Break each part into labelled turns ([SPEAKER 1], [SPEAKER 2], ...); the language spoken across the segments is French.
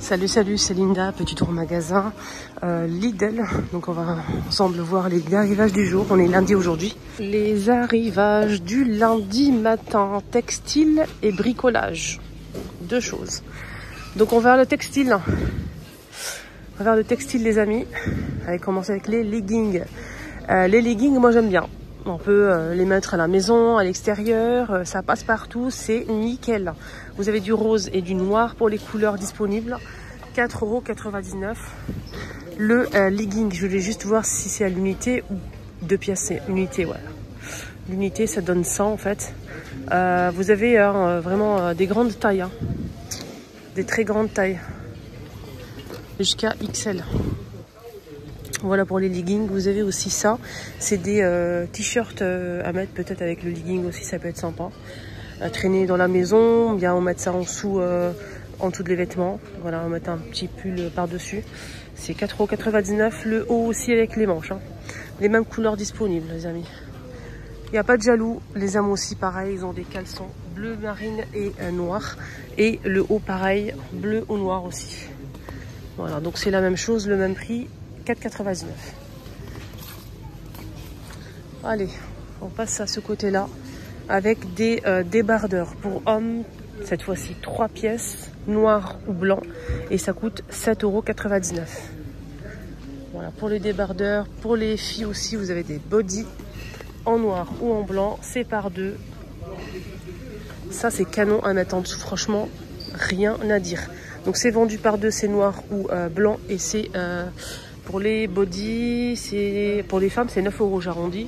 [SPEAKER 1] Salut, c'est Linda, petit tour au magasin Lidl. Donc on va ensemble voir les arrivages du jour. On est lundi aujourd'hui. Les arrivages du lundi matin, textile et bricolage. Deux choses. Donc on va vers le textile. On va vers le textile les amis. On va commencer avec les leggings. Les leggings, moi j'aime bien. On peut les mettre à la maison, à l'extérieur, ça passe partout, c'est nickel. Vous avez du rose et du noir pour les couleurs disponibles, 4,99 €. Le legging, je voulais juste voir si c'est à l'unité ou 2 pièces, c'est unité, ouais. L'unité, ça donne 100 en fait. Vous avez vraiment des grandes tailles, hein. Des très grandes tailles, jusqu'à XL. Voilà pour les leggings. Vous avez aussi ça. C'est des t-shirts à mettre peut-être avec le legging aussi. Ça peut être sympa. À traîner dans la maison. Bien, on met ça en dessous de les vêtements. Voilà, on met un petit pull par-dessus. C'est 4,99 €. Le haut aussi avec les manches, hein. Les mêmes couleurs disponibles, les amis. Il n'y a pas de jaloux. Les âmes aussi, pareil. Ils ont des caleçons bleu marine et noir. Et le haut, pareil, bleu ou noir aussi. Voilà, donc c'est la même chose, le même prix. 4,99 €. Allez, on passe à ce côté-là avec des débardeurs pour hommes. Cette fois-ci 3 pièces, noir ou blanc, et ça coûte 7,99 €. Voilà pour les débardeurs. Pour les filles aussi, vous avez des bodys en noir ou en blanc, c'est par deux. Ça c'est canon à mettre en dessous, franchement rien à dire. Donc c'est vendu par deux, c'est noir ou blanc, et c'est pour les bodys, pour les femmes, c'est 9 €, j'arrondis.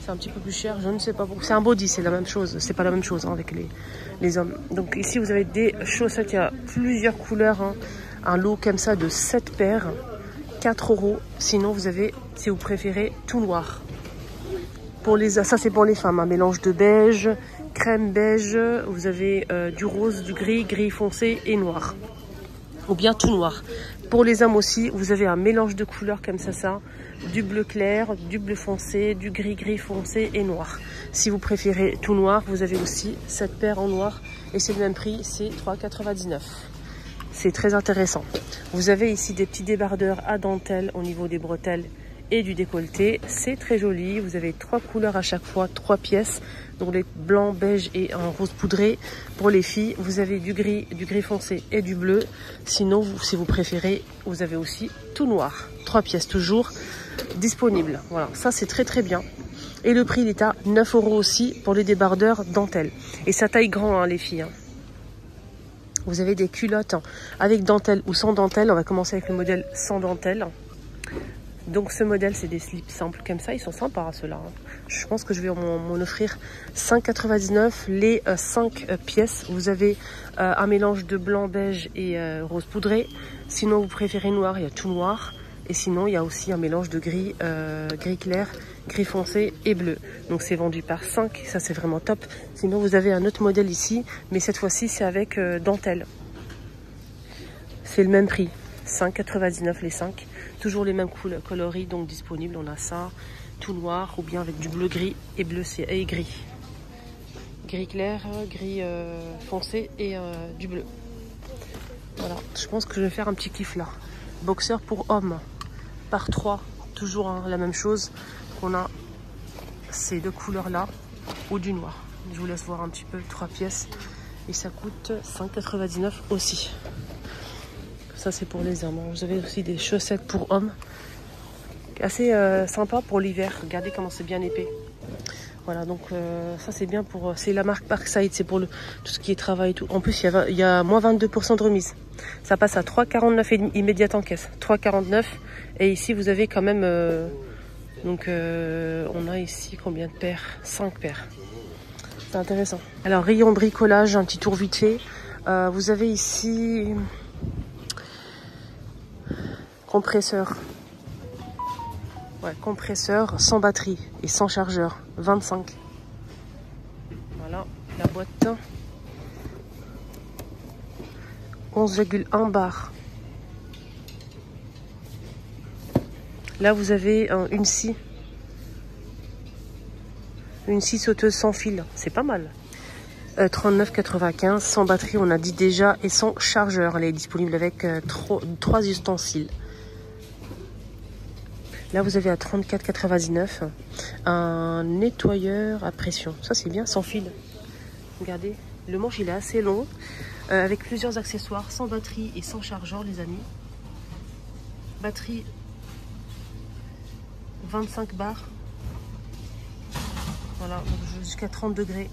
[SPEAKER 1] C'est un petit peu plus cher, je ne sais pas pourquoi. C'est un body, c'est la même chose. C'est pas la même chose, hein, avec les hommes. Donc ici, vous avez des chaussettes, il y a plusieurs couleurs, hein. Un lot comme ça de 7 paires, 4 €. Sinon, vous avez, si vous préférez, tout noir. Ça, c'est pour les femmes, un mélange de beige, crème beige. Vous avez du rose, du gris, gris foncé et noir. Ou bien tout noir. Pour les hommes aussi, vous avez un mélange de couleurs comme ça, du bleu clair, du bleu foncé, du gris gris foncé et noir. Si vous préférez tout noir, vous avez aussi cette paire en noir et c'est le même prix, c'est 3,99 €. C'est très intéressant. Vous avez ici des petits débardeurs à dentelle au niveau des bretelles et du décolleté. C'est très joli. Vous avez 3 couleurs à chaque fois, 3 pièces. Donc les blancs, beige et un rose poudré. Pour les filles, vous avez du gris foncé et du bleu. Sinon, si vous préférez, vous avez aussi tout noir. 3 pièces toujours disponibles. Voilà, ça c'est très très bien. Et le prix, il est à 9 € aussi pour les débardeurs dentelle. Et ça taille grand, hein, les filles, hein. Vous avez des culottes avec dentelle ou sans dentelle. On va commencer avec le modèle sans dentelle. Donc ce modèle, c'est des slips simples comme ça. Ils sont sympas, ceux-là, hein. Je pense que je vais m'en offrir 5,99 €. Les 5 pièces. Vous avez un mélange de blanc, beige et rose poudré. Sinon, vous préférez noir, il y a tout noir. Et sinon, il y a aussi un mélange de gris, gris clair, gris foncé et bleu. Donc c'est vendu par 5. Ça, c'est vraiment top. Sinon, vous avez un autre modèle ici. Mais cette fois-ci, c'est avec dentelle. C'est le même prix. 5,99 € les 5. Toujours les mêmes coloris donc disponibles. On a ça, tout noir ou bien avec du bleu gris et bleu et gris. Gris clair, gris foncé et du bleu. Voilà, je pense que je vais faire un petit kiff là. Boxer pour hommes par 3. Toujours, hein, la même chose. On a ces deux couleurs là ou du noir. Je vous laisse voir un petit peu, 3 pièces. Et ça coûte 5,99 € aussi. Ça c'est pour les hommes. Vous avez aussi des chaussettes pour hommes. Assez sympa pour l'hiver. Regardez comment c'est bien épais. Voilà, donc ça c'est bien pour... C'est la marque Parkside, c'est pour tout ce qui est travail et tout. En plus, il y a moins 22% de remise. Ça passe à 3,49 € immédiate en caisse. 3,49 €. Et ici, vous avez quand même... on a ici combien de paires? 5 paires. C'est intéressant. Alors, rayon bricolage, un petit tour vite fait. Vous avez ici... compresseur. Ouais, compresseur sans batterie et sans chargeur. 25. Voilà, la boîte. 11,1 bar. Là, vous avez une scie. Une scie sauteuse sans fil. C'est pas mal. 39,95 sans batterie, on a dit déjà, et sans chargeur. Elle est disponible avec 3 ustensiles. Là, vous avez à 34,99 un nettoyeur à pression. Ça, c'est bien, sans fil. Regardez, le manche, il est assez long, avec plusieurs accessoires, sans batterie et sans chargeur, les amis. Batterie 25 bars. Voilà, jusqu'à 30 degrés.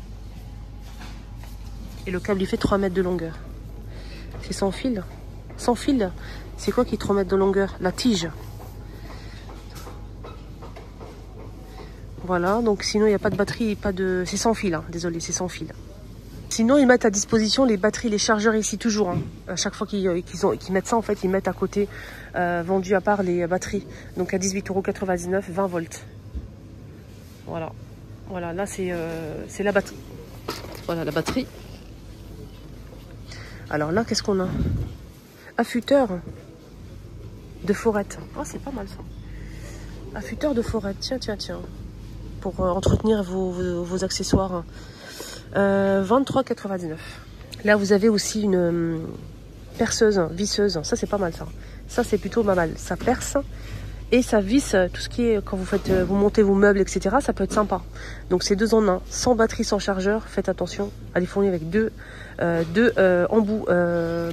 [SPEAKER 1] Et le câble, il fait 3 mètres de longueur. C'est sans fil. Sans fil, c'est quoi qui est 3 mètres de longueur? La tige. Voilà, donc sinon, il n'y a pas de batterie, pas de... C'est sans fil, hein. Désolé, c'est sans fil. Sinon, ils mettent à disposition les batteries, les chargeurs ici, toujours. Hein. À chaque fois qu'ils mettent ça, en fait, ils mettent à côté, vendu à part les batteries. Donc à 18,99 €, 20 volts. Voilà. Voilà, là, c'est la batterie. Voilà, la batterie. Alors là, qu'est-ce qu'on a? Affûteur de forette. Oh, c'est pas mal, ça. Affûteur de forette. Tiens, tiens, tiens. Pour entretenir vos accessoires. 23,99 €. Là, vous avez aussi une perceuse, visseuse. Ça, c'est pas mal, ça. Ça, c'est plutôt pas mal. Ça perce et ça visse tout ce qui est, quand vous montez vos meubles, etc. Ça peut être sympa. Donc, c'est 2 en 1. Sans batterie, sans chargeur. Faites attention. Elle est fournie avec deux embouts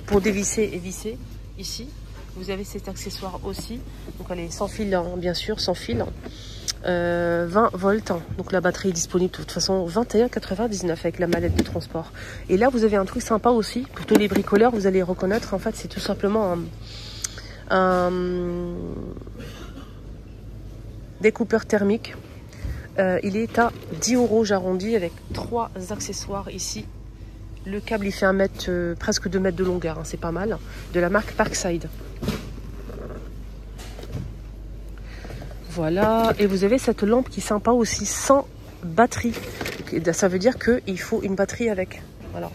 [SPEAKER 1] pour dévisser et visser. Ici, vous avez cet accessoire aussi. Donc, elle est sans fil, hein, bien sûr, sans fil. 20 volts, donc la batterie est disponible de toute façon 21,99 € avec la mallette de transport. Et là vous avez un truc sympa aussi pour tous les bricoleurs, vous allez reconnaître, en fait c'est tout simplement un découpeur thermique. Il est à 10 €, j'arrondis, avec 3 accessoires ici. Le câble il fait 1 mètre, presque 2 mètres de longueur, hein, c'est pas mal, de la marque Parkside. Voilà, et vous avez cette lampe qui est sympa aussi, sans batterie. Ça veut dire qu'il faut une batterie avec. Voilà.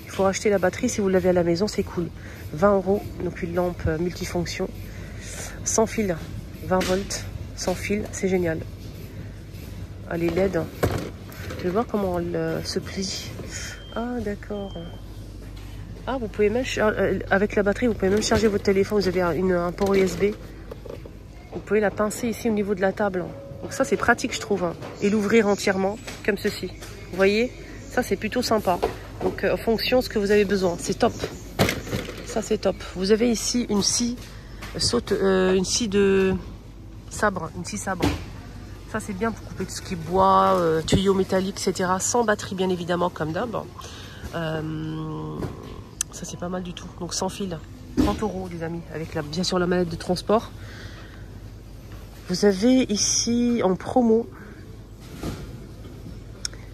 [SPEAKER 1] Il faut acheter la batterie, si vous l'avez à la maison, c'est cool. 20 €, donc une lampe multifonction. Sans fil, 20 volts, sans fil, c'est génial. Elle est LED. Je vais voir comment elle se plie. Ah, d'accord. Ah, vous pouvez même, avec la batterie, vous pouvez même charger votre téléphone. Vous avez un port USB. Vous pouvez la pincer ici au niveau de la table. Donc ça, c'est pratique, je trouve. Hein. Et l'ouvrir entièrement, comme ceci. Vous voyez? Ça, c'est plutôt sympa. Donc, en fonction de ce que vous avez besoin. C'est top. Ça, c'est top. Vous avez ici une scie de sabre. Une scie sabre. Ça, c'est bien pour couper tout ce qui est bois, tuyaux métalliques, etc. Sans batterie, bien évidemment, comme d'hab. Ça, c'est pas mal du tout. Donc, sans fil. 30 €, les amis. Avec, bien sûr, la mallette de transport. Vous avez ici en promo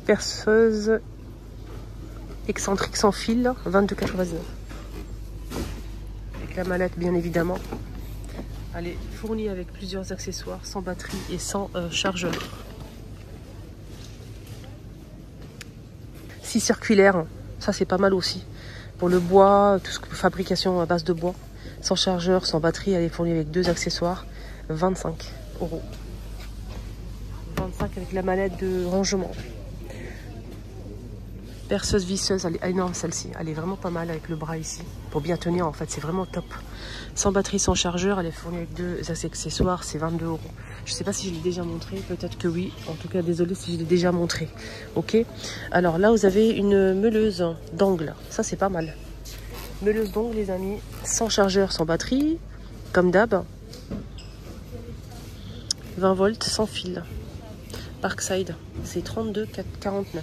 [SPEAKER 1] perceuse excentrique sans fil, 22,99 €. Avec la mallette, bien évidemment. Elle est fournie avec plusieurs accessoires, sans batterie et sans chargeur. Scie circulaire, ça c'est pas mal aussi. Pour le bois, tout ce que fabrication à base de bois, sans chargeur, sans batterie, elle est fournie avec 2 accessoires, 25 €. 25 avec la mallette de rangement. Perceuse visseuse, elle est énorme celle-ci. Elle est vraiment pas mal avec le bras ici. Pour bien tenir, en fait, c'est vraiment top. Sans batterie, sans chargeur, elle est fournie avec 2 accessoires, c'est 22 €. Je sais pas si je l'ai déjà montré, peut-être que oui. En tout cas, désolé si je l'ai déjà montré. Ok. Alors là, vous avez une meuleuse d'ongles. Ça, c'est pas mal. Meuleuse d'ongles, les amis. Sans chargeur, sans batterie, comme d'hab. 20 volts, sans fil. Parkside, c'est 32,49 €.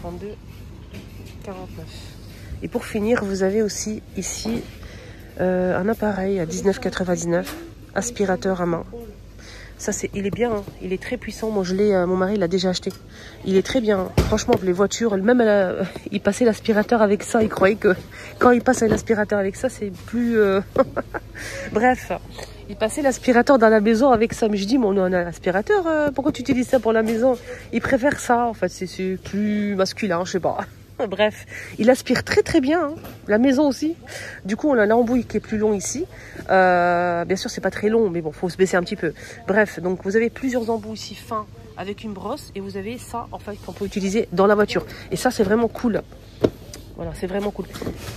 [SPEAKER 1] 32,49 €. Et pour finir, vous avez aussi ici un appareil à 19,99 €, aspirateur à main. Ça, il est bien, hein. Il est très puissant. Moi, mon mari l'a déjà acheté. Il est très bien. Franchement, les voitures, même il passait l'aspirateur avec ça. Il croyait que quand il passe l'aspirateur avec ça, c'est plus... Bref, il passait l'aspirateur dans la maison avec ça. Mais je dis, mais on a un aspirateur, pourquoi tu utilises ça pour la maison? Il préfère ça, en fait. C'est plus masculin, je sais pas. Bref, il aspire très très bien, hein. La maison aussi. Du coup, on a l'embouille qui est plus long ici. Bien sûr, c'est pas très long, mais bon, faut se baisser un petit peu. Bref, donc vous avez plusieurs embouts ici fins avec une brosse et vous avez ça en fait qu'on peut utiliser dans la voiture. Et ça c'est vraiment cool. Voilà, c'est vraiment cool.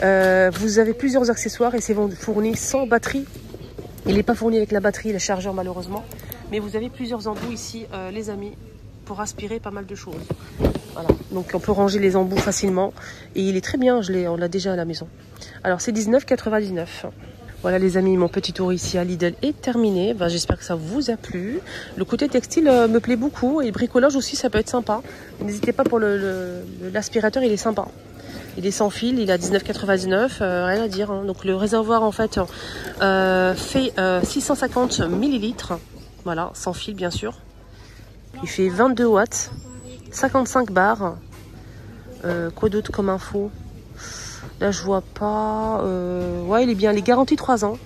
[SPEAKER 1] Vous avez plusieurs accessoires et c'est fourni sans batterie. Il n'est pas fourni avec la batterie, le chargeur malheureusement. Mais vous avez plusieurs embouts ici, les amis, pour aspirer pas mal de choses. Voilà, donc on peut ranger les embouts facilement. Et il est très bien, on l'a déjà à la maison. Alors c'est 19,99 €. Voilà les amis, mon petit tour ici à Lidl est terminé. Ben, j'espère que ça vous a plu. Le côté textile me plaît beaucoup. Et bricolage aussi, ça peut être sympa. N'hésitez pas pour l'aspirateur, il est sympa. Il est sans fil, il est à 19,99 €, rien à dire. Hein. Donc le réservoir en fait fait 650 millilitres. Voilà, sans fil bien sûr. Il fait 22 watts, 55 bars. Quoi d'autre comme info? Là je vois pas. Ouais, il est bien, il est garanti 3 ans.